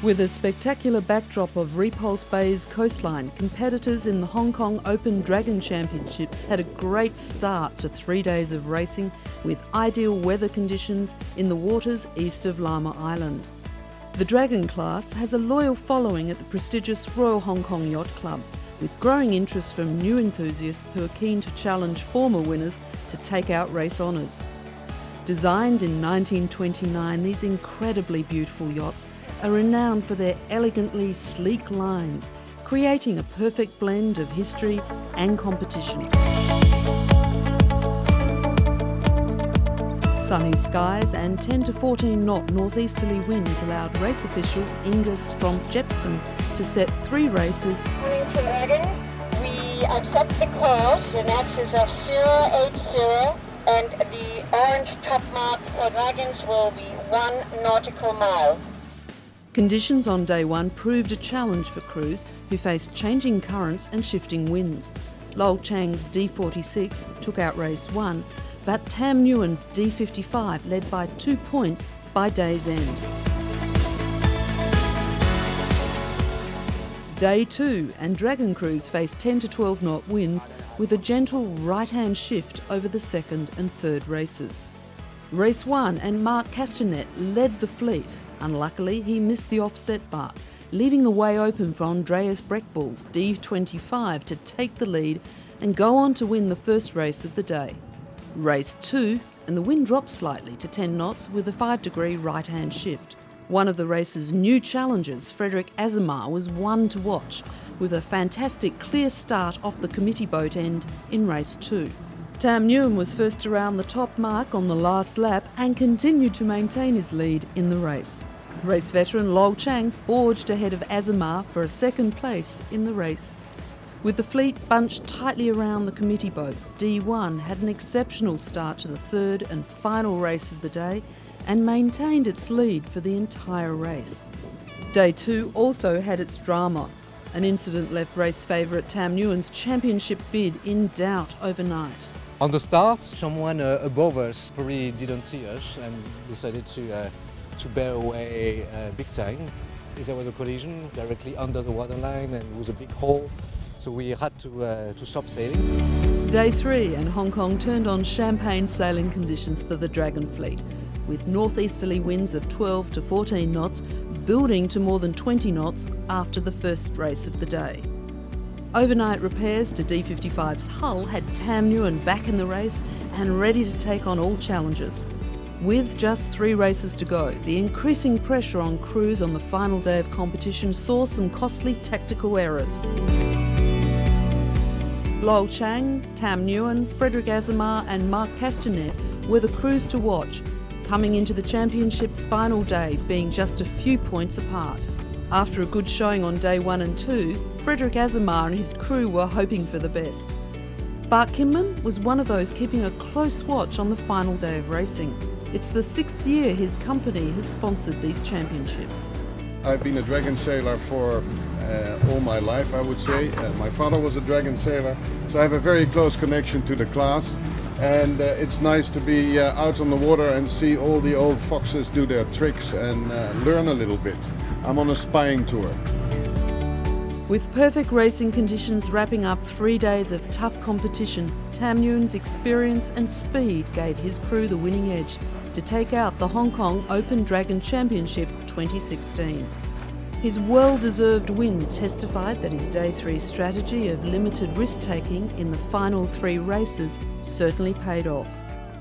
With a spectacular backdrop of Repulse Bay's coastline, competitors in the Hong Kong Open Dragon Championships had a great start to 3 days of racing with ideal weather conditions in the waters east of Lamma Island. The Dragon class has a loyal following at the prestigious Royal Hong Kong Yacht Club, with growing interest from new enthusiasts who are keen to challenge former winners to take out race honours. Designed in 1929, these incredibly beautiful yachts are renowned for their elegantly sleek lines, creating a perfect blend of history and competition. Sunny skies and 10 to 14 knot northeasterly winds allowed race official Inga Stromp-Jepsen to set 3 races. Morning to Dragon. We accept the course in excess of 080, and the orange top mark for Dragons will be 1 nautical mile. Conditions on day 1 proved a challenge for crews who faced changing currents and shifting winds. Lol Chang's D46 took out race 1, but Tam Nguyen's D55 led by 2 points by day's end. Day 2 and Dragon crews faced 10 to 12 knot winds with a gentle right-hand shift over the second and third races. Race 1 and Marc Castanet led the fleet. Unluckily, he missed the offset mark, leaving the way open for Andreas Breckbull's D25 to take the lead and go on to win the first race of the day. Race 2, and the wind dropped slightly to 10 knots with a 5-degree right-hand shift. One of the race's new challengers, Frederick Azamar, was one to watch, with a fantastic clear start off the committee boat end in race 2. Tam Nguyen was first around the top mark on the last lap and continued to maintain his lead in the race. Race veteran Lol Chang forged ahead of Azamar for a second place in the race. With the fleet bunched tightly around the committee boat, D1 had an exceptional start to the third and final race of the day and maintained its lead for the entire race. Day 2 also had its drama. An incident left race favourite Tam Nguyen's championship bid in doubt overnight. On the start, someone above us probably didn't see us and decided to bear away big time. There was a collision directly under the waterline and it was a big hole, so we had to stop sailing. Day 3 and Hong Kong turned on champagne sailing conditions for the Dragon fleet, with northeasterly winds of 12 to 14 knots building to more than 20 knots after the first race of the day. Overnight repairs to D55's hull had Tam Nguyen back in the race and ready to take on all challenges. With just 3 races to go, the increasing pressure on crews on the final day of competition saw some costly tactical errors. Lol Chang, Tam Nguyen, Frederick Azamar and Marc Castanet were the crews to watch, coming into the championship's final day being just a few points apart. After a good showing on day 1 and 2, Frederick Azamar and his crew were hoping for the best. Bart Kinman was one of those keeping a close watch on the final day of racing. It's the 6th year his company has sponsored these championships. I've been a Dragon sailor for all my life, I would say. My father was a Dragon sailor, so I have a very close connection to the class. And it's nice to be out on the water and see all the old foxes do their tricks and learn a little bit. I'm on a spying tour. With perfect racing conditions wrapping up 3 days of tough competition, Tam Nguyen's experience and speed gave his crew the winning edge to take out the Hong Kong Open Dragon Championship 2016. His well-deserved win testified that his Day 3 strategy of limited risk-taking in the final 3 races certainly paid off.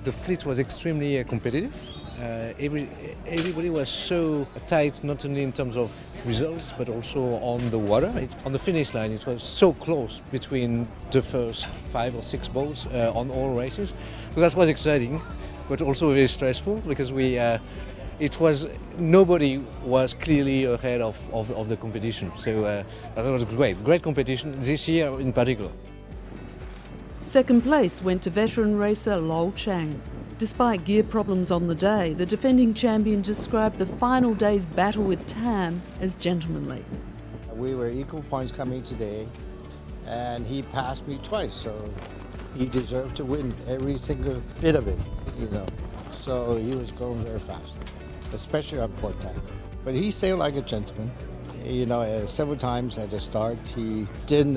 The fleet was extremely competitive. Everybody was so tight, not only in terms of results, but also on the water. On the finish line, it was so close between the first 5 or 6 boats on all races. So that was exciting, but also very stressful because nobody was clearly ahead of the competition. So that was great competition this year in particular. Second place went to veteran racer Lol Chang. Despite gear problems on the day, the defending champion described the final day's battle with Tam as gentlemanly. We were equal points coming today, and he passed me twice, so he deserved to win every single bit of it, you know. So he was going very fast, especially on port tack. But he sailed like a gentleman. You know, several times at the start, he didn't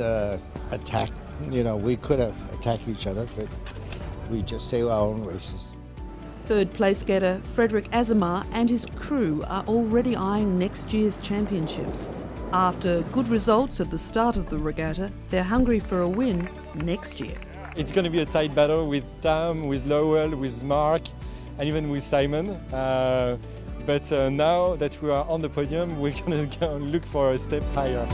attack. You know, we could have attacked each other, but we just sailed our own races. Third place getter Frederick Azamar and his crew are already eyeing next year's championships. After good results at the start of the regatta, they're hungry for a win next year. It's going to be a tight battle with Tam, with Lowell, with Mark, and even with Simon. But now that we are on the podium, we're going to look for a step higher.